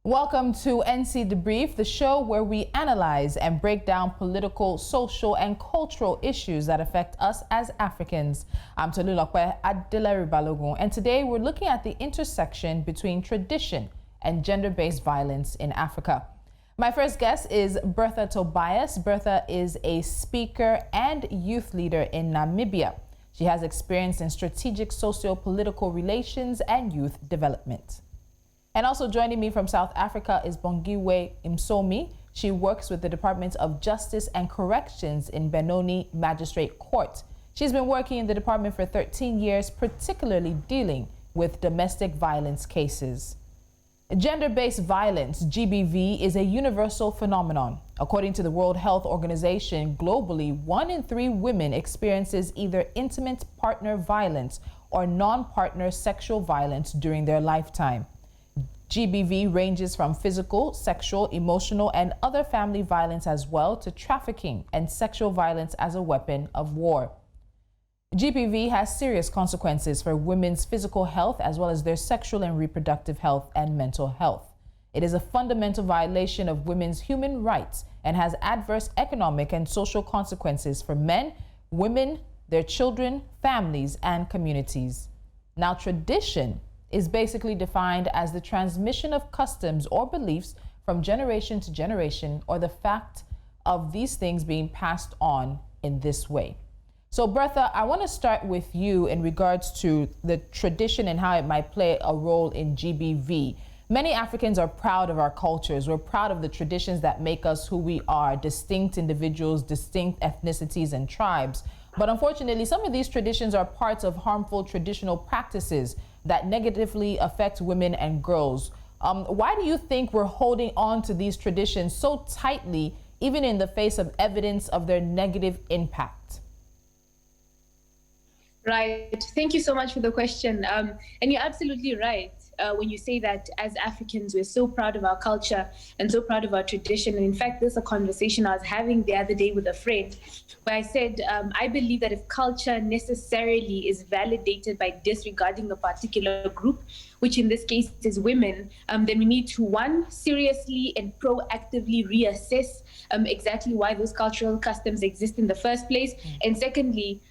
Welcome to NC Debrief, the show where we analyze and break down political, social, and cultural issues that affect us as Africans. I'm Tolulokwe Adelari Balogun, and today we're looking at the intersection between tradition and gender-based violence in Africa. My first guest is Bertha Tobias. Bertha is a speaker and youth leader in Namibia. She has experience in strategic socio-political relations and youth development. And also joining me from South Africa is Bongiwe Msomi. She works with the Department of Justice and Corrections in Benoni Magistrate Court. She's been working in the department for 13 years, particularly dealing with domestic violence cases. Gender-based violence, GBV, is a universal phenomenon. According to the World Health Organization, globally, 1 in 3 women experiences either intimate partner violence or non-partner sexual violence during their lifetime. GBV ranges from physical, sexual, emotional, and other family violence as well to trafficking and sexual violence as a weapon of war. GBV has serious consequences for women's physical health as well as their sexual and reproductive health and mental health. It is a fundamental violation of women's human rights and has adverse economic and social consequences for men, women, their children, families, and communities. Now, tradition is basically defined as the transmission of customs or beliefs from generation to generation, or the fact of these things being passed on in this way. So Bertha, I want to start with you in regards to the tradition and how it might play a role in GBV. Many Africans are proud of our cultures. We're proud of the traditions that make us who we are, distinct individuals, distinct ethnicities and tribes. But unfortunately, some of these traditions are parts of harmful traditional practices that negatively affect women and girls. Why do you think we're holding on to these traditions so tightly, even in the face of evidence of their negative impact? Right. Thank you so much for the question. And you're absolutely right when you say that as Africans, we're so proud of our culture and so proud of our tradition. And in fact, this is a conversation I was having the other day with a friend where I said, I believe that if culture necessarily is validated by disregarding a particular group, which in this case is women, then we need to, one, seriously and proactively reassess exactly why those cultural customs exist in the first place. And secondly,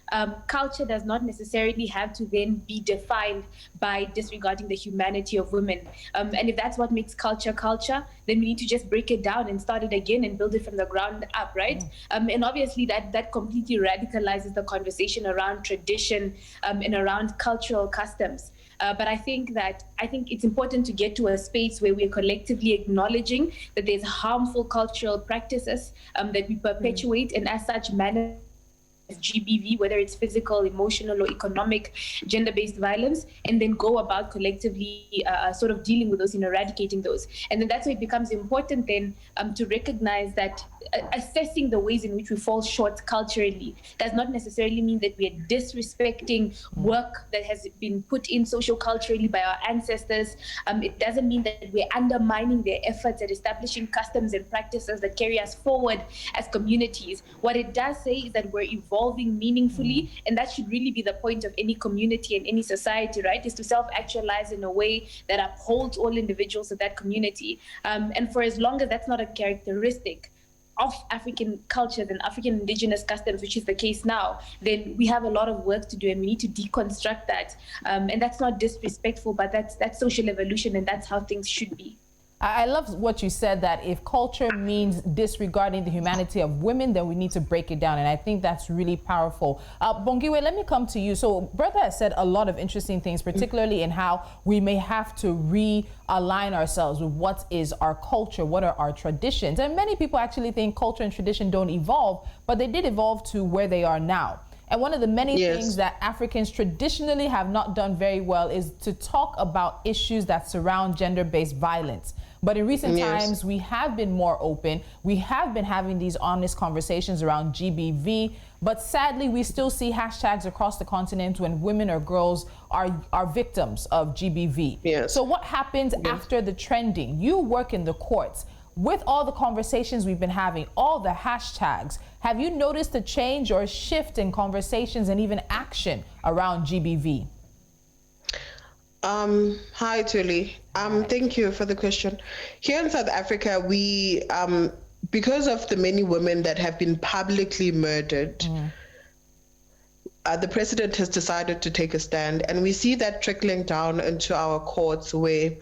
culture does not necessarily have to then be defined by disregarding the humanity of women. And if that's what makes culture culture, then we need to just break it down and start it again and build it from the ground up, right? And obviously that completely radicalizes the conversation around tradition and around cultural customs. But I think it's important to get to a space where we're collectively acknowledging that there's harmful cultural practices that we perpetuate, and as such manage GBV, whether it's physical, emotional, or economic gender-based violence, and then go about collectively sort of dealing with those and eradicating those. And then that's why it becomes important then to recognize that assessing the ways in which we fall short culturally does not necessarily mean that we are disrespecting work that has been put in socio-culturally by our ancestors. It doesn't mean that we're undermining their efforts at establishing customs and practices that carry us forward as communities. What it does say is that we're evolving meaningfully, and that should really be the point of any community and any society, right? Is to self-actualize in a way that upholds all individuals of that community. And for as long as that's not a characteristic of African cultures and African indigenous customs, which is the case now, then we have a lot of work to do, and we need to deconstruct that. And that's not disrespectful, but that's social evolution, and that's how things should be. I love what you said, that if culture means disregarding the humanity of women, then we need to break it down. And I think that's really powerful. Bongiwe, let me come to you. So Bertha has said a lot of interesting things, particularly in how we may have to realign ourselves with what is our culture, what are our traditions. And many people actually think culture and tradition don't evolve, but they did evolve to where they are now. And one of the many things that Africans traditionally have not done very well is to talk about issues that surround gender-based violence. But in recent times, we have been more open. We have been having these honest conversations around GBV. But sadly, we still see hashtags across the continent when women or girls are victims of GBV. So what happens after the trending? You work in the courts. With all the conversations we've been having, all the hashtags, have you noticed a change or a shift in conversations and even action around GBV? Hi, Tuli. Thank you for the question. Here in South Africa, we, because of the many women that have been publicly murdered, the president has decided to take a stand, and we see that trickling down into our courts, where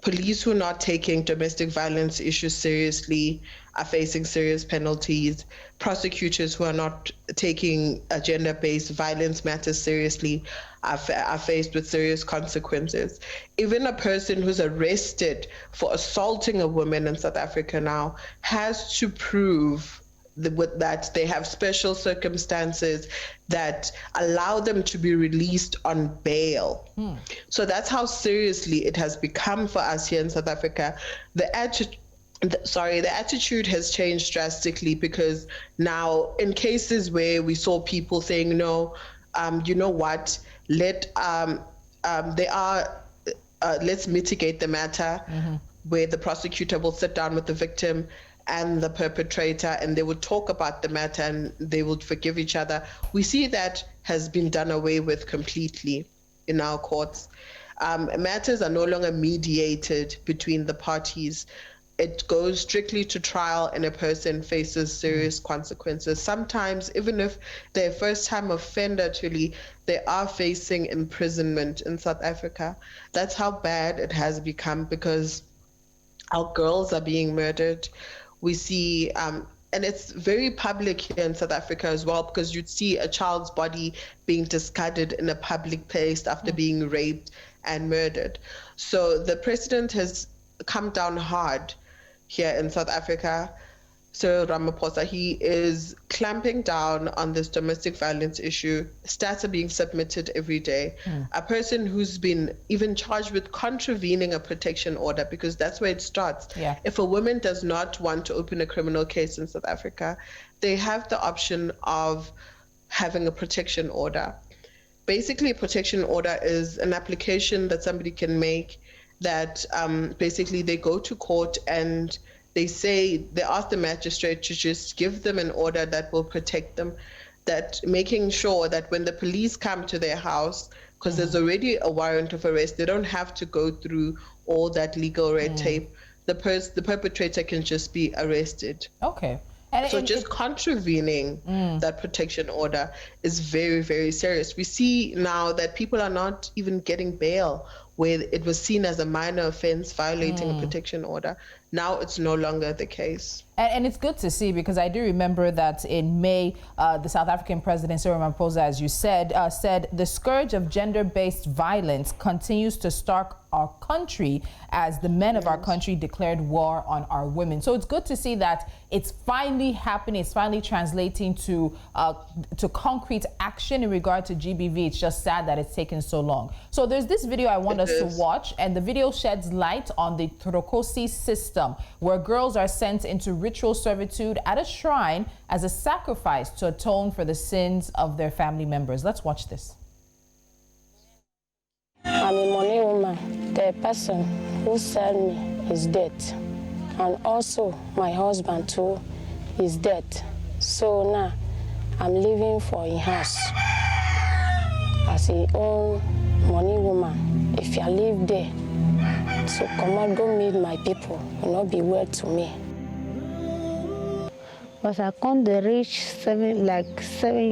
police who are not taking domestic violence issues seriously are facing serious penalties. Prosecutors who are not taking gender-based violence matters seriously are faced with serious consequences. Even a person who's arrested for assaulting a woman in South Africa now has to prove that they have special circumstances that allow them to be released on bail. So that's how seriously it has become for us here in South Africa. The attitude has changed drastically, because now in cases where we saw people saying, no, you know what, let's mitigate the matter, where the prosecutor will sit down with the victim and the perpetrator, and they would talk about the matter and they would forgive each other. We see that has been done away with completely in our courts. Matters are no longer mediated between the parties. It goes strictly to trial, and a person faces serious consequences. Sometimes, even if they're a first-time offender, they are facing imprisonment in South Africa. That's how bad it has become, because our girls are being murdered. We see, and it's very public here in South Africa as well, because you'd see a child's body being discarded in a public place after being raped and murdered. So the president has come down hard here in South Africa. Cyril Ramaphosa, he is clamping down on this domestic violence issue. Stats are being submitted every day. A person who's been even charged with contravening a protection order, because that's where it starts. If a woman does not want to open a criminal case in South Africa, they have the option of having a protection order. Basically, a protection order is an application that somebody can make that basically they go to court and they ask the magistrate to just give them an order that will protect them, that making sure that when the police come to their house, because there's already a warrant of arrest, they don't have to go through all that legal red tape. The perpetrator can just be arrested. Okay. So just contravening that protection order is very, very serious. We see now that people are not even getting bail, where it was seen as a minor offense violating a protection order. Now it's no longer the case. And it's good to see, because I do remember that in May, the South African president, Cyril Ramaphosa, as you said, said the scourge of gender-based violence continues to stalk our country as the men of our country declared war on our women. So it's good to see that it's finally happening. It's finally translating to concrete action in regard to GBV. It's just sad that it's taken so long. So there's this video I want us to watch, and the video sheds light on the Trokosi system, where girls are sent into ritual servitude at a shrine as a sacrifice to atone for the sins of their family members. Let's watch this. I'm a money woman. The person who sold me is dead. And also my husband too is dead. So now I'm living for a house. As a old money woman, if I live there, so come on, go meet my people, will not be well to me. But I can't reach 7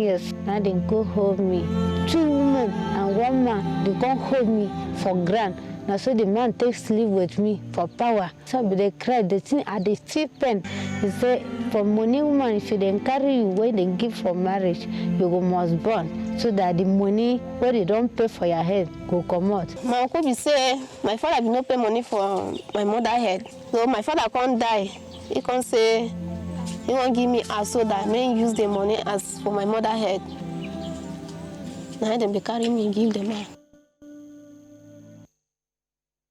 years. Now they go hold me. 2 women and 1 man, they can't hold me for grant. Now so the man takes leave with me for power. So they cry, they think at the cheap pen. He say, for money woman, if you then carry you where they give for marriage, you go must burn. So that the money where they don't pay for your head go come out. My uncle be say, my father will not pay money for my mother head. So my father can't die. He can't say, he won't give me house so that I may use the money as for my mother head. Now they be carry me and give them out.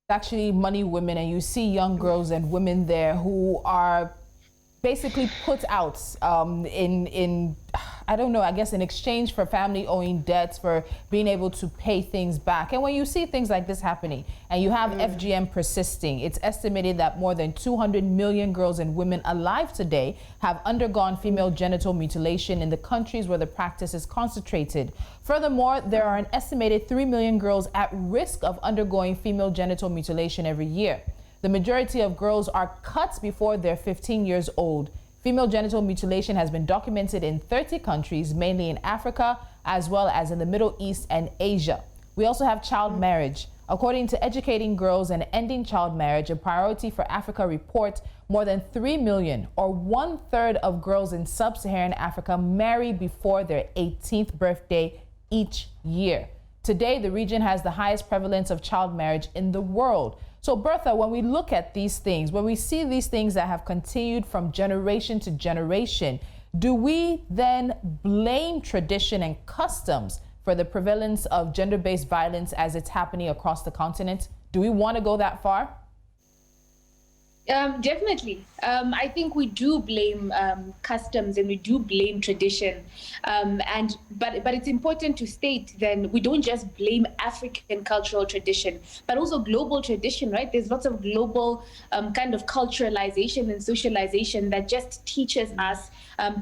Actually money women, and you see young girls and women there who are basically put out in I don't know, I guess in exchange for family owing debts, for being able to pay things back. And when you see things like this happening and you have FGM persisting, it's estimated that more than 200 million girls and women alive today have undergone female genital mutilation in the countries where the practice is concentrated. Furthermore, there are an estimated 3 million girls at risk of undergoing female genital mutilation every year. The majority of girls are cut before they're 15 years old. Female genital mutilation has been documented in 30 countries, mainly in Africa, as well as in the Middle East and Asia. We also have child marriage. According to Educating Girls and Ending Child Marriage, a Priority for Africa report, more than 3 million, or 1/3 of girls in sub-Saharan Africa, marry before their 18th birthday each year. Today, the region has the highest prevalence of child marriage in the world. So Bertha, when we look at these things, when we see these things that have continued from generation to generation, do we then blame tradition and customs for the prevalence of gender-based violence as it's happening across the continent? Do we want to go that far? Definitely. I think we do blame customs and we do blame tradition. But it's important to state then we don't just blame African cultural tradition, but also global tradition, right? There's lots of global kind of culturalization and socialization that just teaches us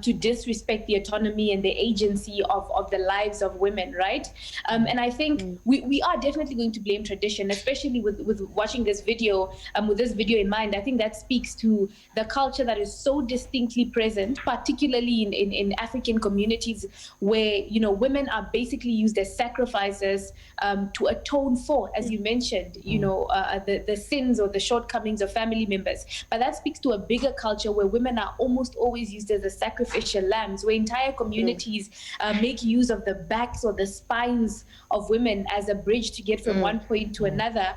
to disrespect the autonomy and the agency of the lives of women, right? And I think we are definitely going to blame tradition, especially with watching this video, with this video in mind. I think that speaks to the culture that is so distinctly present, particularly in African communities where, you know, women are basically used as sacrifices to atone for, as you mentioned, you know, the sins or the shortcomings of family members. But that speaks to a bigger culture where women are almost always used as the sacrificial lambs, where entire communities make use of the backs or the spines of women as a bridge to get from one point to another,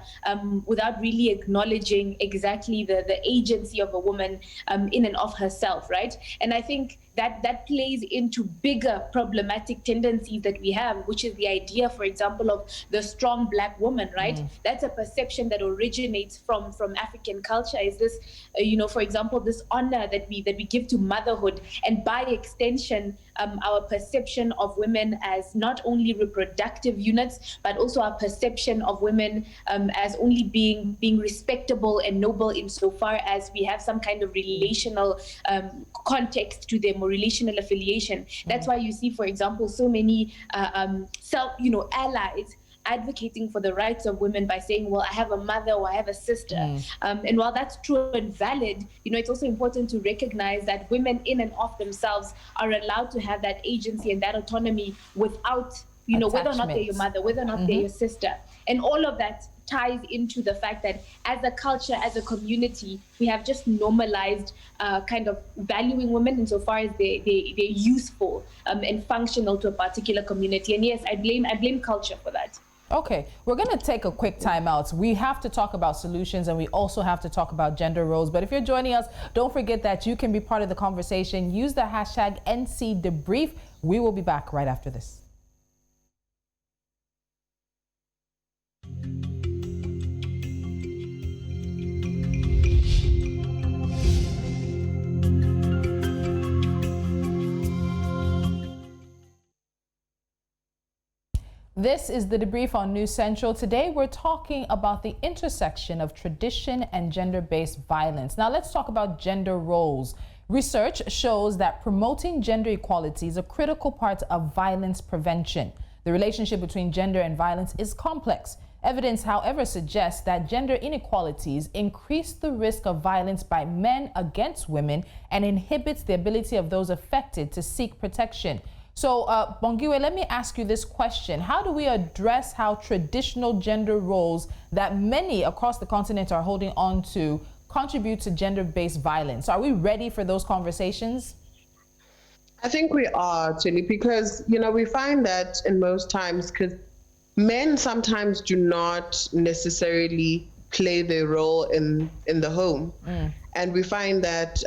without really acknowledging exactly the agency of a woman in and of herself, right? And I think that plays into bigger problematic tendencies that we have, which is the idea, for example, of the strong Black woman, right? That's a perception that originates from African culture. Is this, you know, for example, this honor that we give to motherhood, and by extension, our perception of women as not only reproductive units, but also our perception of women as only being respectable and noble insofar as we have some kind of relational context to them or relational affiliation. That's why you see, for example, so many allies advocating for the rights of women by saying, well, I have a mother or I have a sister. And while that's true and valid, you know, it's also important to recognize that women in and of themselves are allowed to have that agency and that autonomy without, you know, whether or not they're your mother, whether or not they're your sister. And all of that ties into the fact that as a culture, as a community, we have just normalized kind of valuing women insofar as they're useful and functional to a particular community. And yes, I blame culture for that. Okay, we're going to take a quick time out. We have to talk about solutions and we also have to talk about gender roles. But if you're joining us, don't forget that you can be part of the conversation. Use the hashtag #NCDebrief. We will be back right after this. This is the Debrief on News Central. Today, we're talking about the intersection of tradition and gender-based violence. Now, let's talk about gender roles. Research shows that promoting gender equality is a critical part of violence prevention. The relationship between gender and violence is complex. Evidence, however, suggests that gender inequalities increase the risk of violence by men against women and inhibits the ability of those affected to seek protection. So, Bongiwe, let me ask you this question. How do we address how traditional gender roles that many across the continent are holding on to contribute to gender-based violence? Are we ready for those conversations? I think we are, Jenny, because, you know, we find that in most times, because men sometimes do not necessarily play their role in the home. And we find that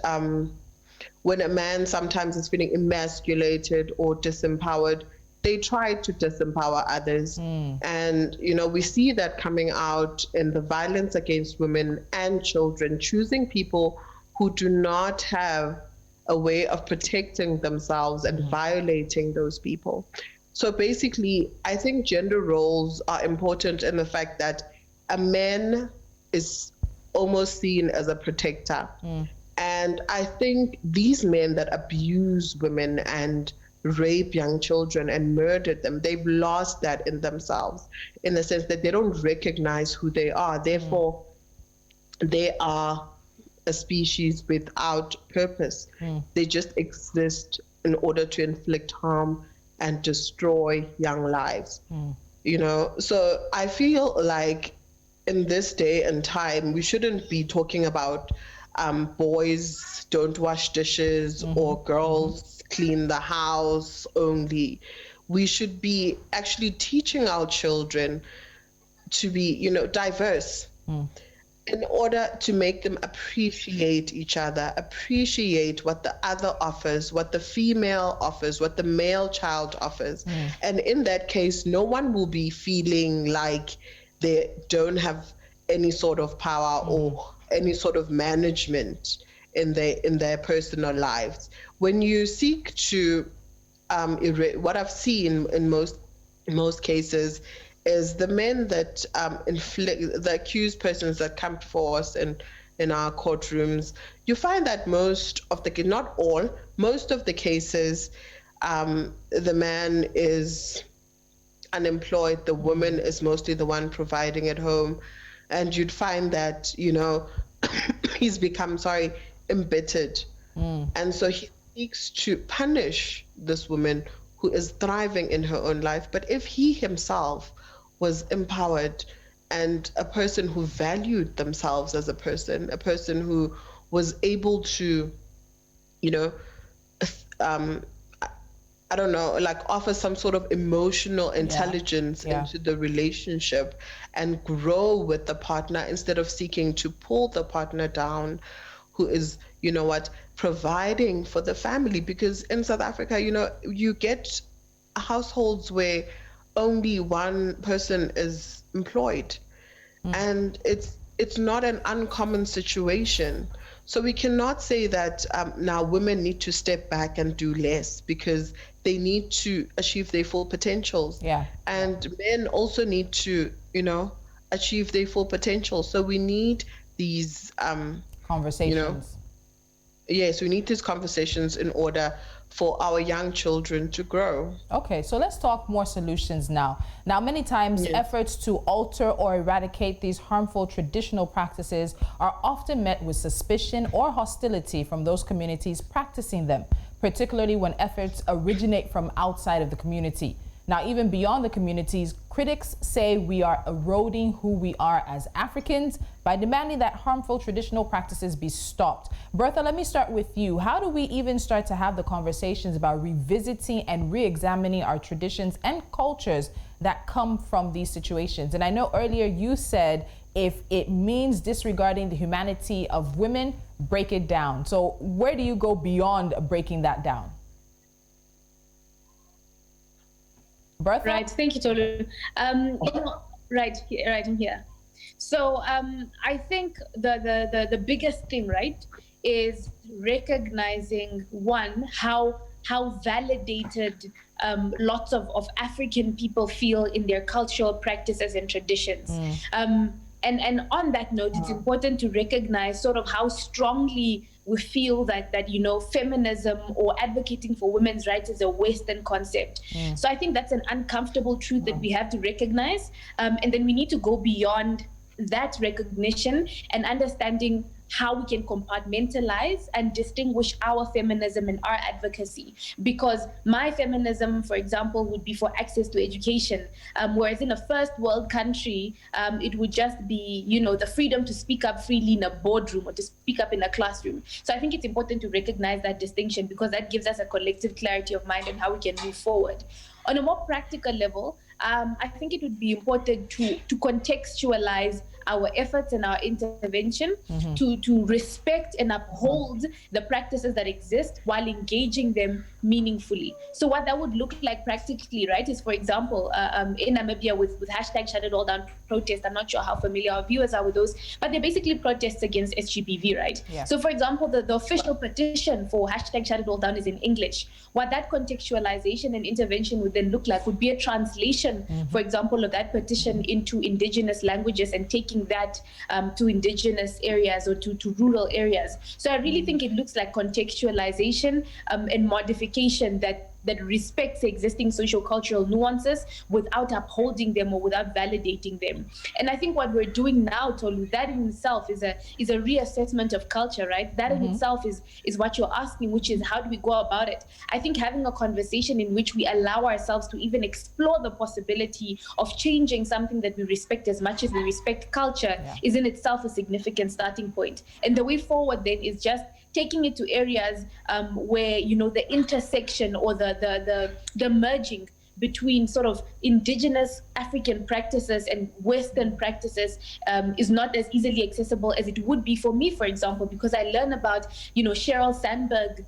when a man sometimes is feeling emasculated or disempowered, they try to disempower others. And, you know, we see that coming out in the violence against women and children, choosing people who do not have a way of protecting themselves and violating those people. So basically, I think gender roles are important in the fact that a man is almost seen as a protector. And I think these men that abuse women and rape young children and murdered them, they've lost that in themselves, in the sense that they don't recognize who they are. Therefore, they are a species without purpose. They just exist in order to inflict harm and destroy young lives. You know, so I feel like in this day and time, we shouldn't be talking about boys don't wash dishes or girls clean the house only. We should be actually teaching our children to be, you know, diverse in order to make them appreciate each other, appreciate what the other offers, what the female offers, what the male child offers. And in that case, no one will be feeling like they don't have any sort of power or any sort of management in their personal lives. When you seek to what I've seen in most cases is the men that inflict, the accused persons that come before us in our courtrooms, you find that most of the, not all, most of the cases, the man is unemployed, the woman is mostly the one providing at home, and you'd find that, you know, he's become, embittered. And so he seeks to punish this woman who is thriving in her own life. But if he himself was empowered and a person who valued themselves as a person who was able to, you know, I don't know, like offer some sort of emotional intelligence into the relationship and grow with the partner instead of seeking to pull the partner down, who is, you know what, providing for the family. Because in South Africa, you know, you get households where only one person is employed. And it's not an uncommon situation. So we cannot say that now women need to step back and do less, because they need to achieve their full potentials. And men also need to, you know, achieve their full potential. So we need these conversations. You know, yes, we need these conversations in order for our young children to grow. Okay, so let's talk more solutions now. Now, many times efforts to alter or eradicate these harmful traditional practices are often met with suspicion or hostility from those communities practicing them, particularly when efforts originate from outside of the community. Now, even beyond the communities, critics say we are eroding who we are as Africans by demanding that harmful traditional practices be stopped. Bertha, let me start with you. How do we even start to have the conversations about revisiting and re-examining our traditions and cultures that come from these situations? And I know earlier you said if it means disregarding the humanity of women, break it down. So where do you go beyond breaking that down? Bertha? Right, thank you, Tolu. You know, right, I'm here. So I think the biggest thing, right, is recognizing, one, how validated lots of African people feel in their cultural practices and traditions. And on that note, it's important to recognize sort of how strongly we feel that you know, feminism or advocating for women's rights is a Western concept. So I think that's an uncomfortable truth that we have to recognize. And then we need to go beyond that recognition and understanding how we can compartmentalize and distinguish our feminism and our advocacy. Because my feminism, for example, would be for access to education, whereas in a first world country, it would just be, you know, the freedom to speak up freely in a boardroom or to speak up in a classroom. So I think it's important to recognize that distinction, because that gives us a collective clarity of mind and how we can move forward. On a more practical level, I think it would be important to contextualize our efforts and our intervention to respect and uphold the practices that exist while engaging them meaningfully. So what that would look like practically, right, is, for example, in Namibia with hashtag Shut It All Down protest. I'm not sure how familiar our viewers are with those, but they're basically protests against SGBV, right? Yeah. So, for example, the official petition for hashtag Shut It All Down is in English. What that contextualization and intervention would then look like would be a translation, for example, of that petition into indigenous languages and taking that to indigenous areas or to rural areas. So I really think it looks like contextualization and modification that respects existing socio-cultural nuances without upholding them or without validating them. And I think what we're doing now, Tolu, that in itself is a reassessment of culture, right? That in itself is what you're asking, which is how do we go about it? I think having a conversation in which we allow ourselves to even explore the possibility of changing something that we respect as much as we respect culture is in itself a significant starting point. And the way forward then is just taking it to areas where, you know, the intersection or the merging between sort of indigenous African practices and Western practices is not as easily accessible as it would be for me, for example, because I learn about, you know, Sheryl Sandberg's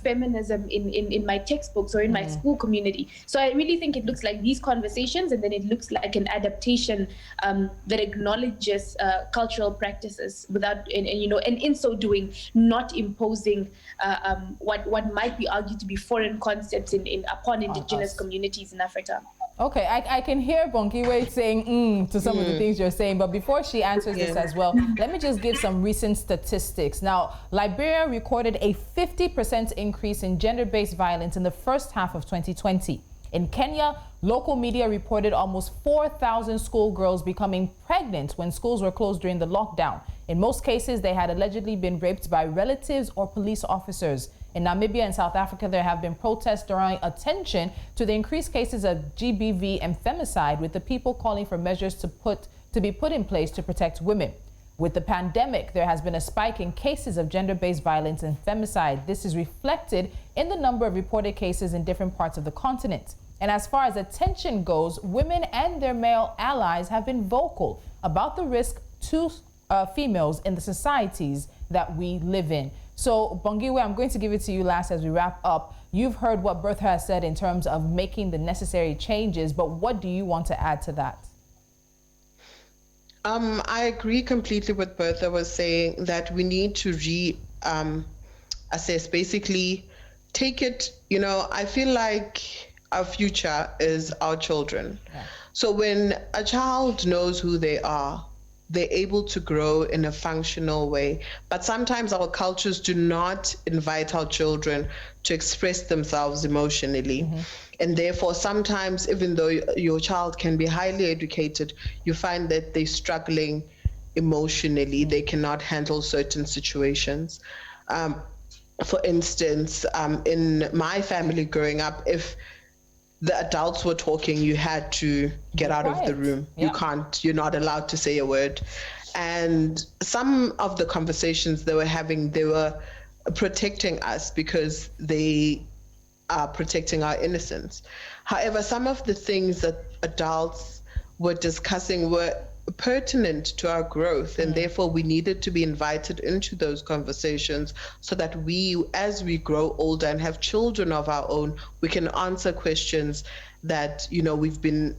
feminism in my textbooks or in my school community. So I really think it looks like these conversations, and then it looks like an adaptation that acknowledges cultural practices without, and in so doing, not imposing what might be argued to be foreign concepts upon indigenous communities in Africa. Okay, I can hear Bongiwe saying to some of the things you're saying, but before she answers this as well, let me just give some recent statistics. Now, Liberia recorded a 50% increase in gender-based violence in the first half of 2020. In Kenya, local media reported almost 4,000 schoolgirls becoming pregnant when schools were closed during the lockdown. In most cases, they had allegedly been raped by relatives or police officers. In Namibia and South Africa, there have been protests drawing attention to the increased cases of GBV and femicide, with the people calling for measures to be put in place to protect women. With the pandemic, there has been a spike in cases of gender-based violence and femicide. This is reflected in the number of reported cases in different parts of the continent. And as far as attention goes, women and their male allies have been vocal about the risk to females in the societies that we live in. So, Bongiwe, I'm going to give it to you last as we wrap up. You've heard what Bertha has said in terms of making the necessary changes, but what do you want to add to that? I agree completely with Bertha was saying, that we need to assess, basically take it, I feel like our future is our children. Yeah. So when a child knows who they are, they're able to grow in a functional way. But sometimes our cultures do not invite our children to express themselves emotionally. And therefore, sometimes, even though your child can be highly educated, you find that they're struggling emotionally. They cannot handle certain situations. For instance, in my family growing up, if the adults were talking, you had to get out of the room. Yeah. You're not allowed to say a word. And some of the conversations they were having, they were protecting us because they are protecting our innocence. However, some of the things that adults were discussing were pertinent to our growth, and therefore we needed to be invited into those conversations so that we, as we grow older and have children of our own, we can answer questions that we've been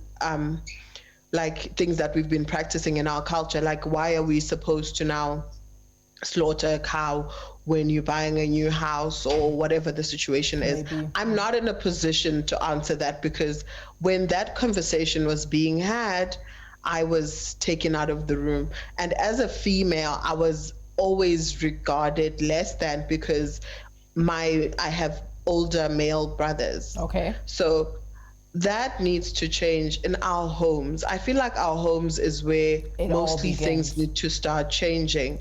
like things that we've been practicing in our culture, like why are we supposed to now slaughter a cow when you're buying a new house, or whatever the situation is. I'm not in a position to answer that, because when that conversation was being had, I was taken out of the room. And as a female, I was always regarded less than, because I have older male brothers. Okay. So that needs to change in our homes. I feel like our homes is where mostly things need to start changing,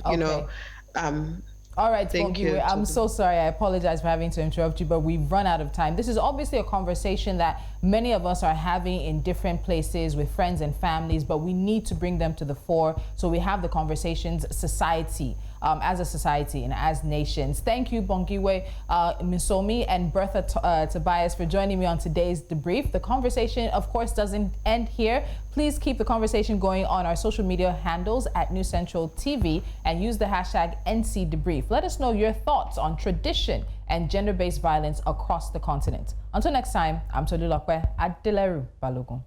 All right, thank you. I'm so sorry. I apologize for having to interrupt you, but we've run out of time. This is obviously a conversation that many of us are having in different places with friends and families, but we need to bring them to the fore so we have the conversations society as a society and as nations. Thank you, Bongiwe Misomi and Bertha Tobias, for joining me on today's Debrief. The conversation, of course, doesn't end here. Please keep the conversation going on our social media handles at New Central TV and use the hashtag #NCDebrief. Let us know your thoughts on tradition and gender-based violence across the continent. Until next time, I'm Tolulokwe Adeleru Balogun.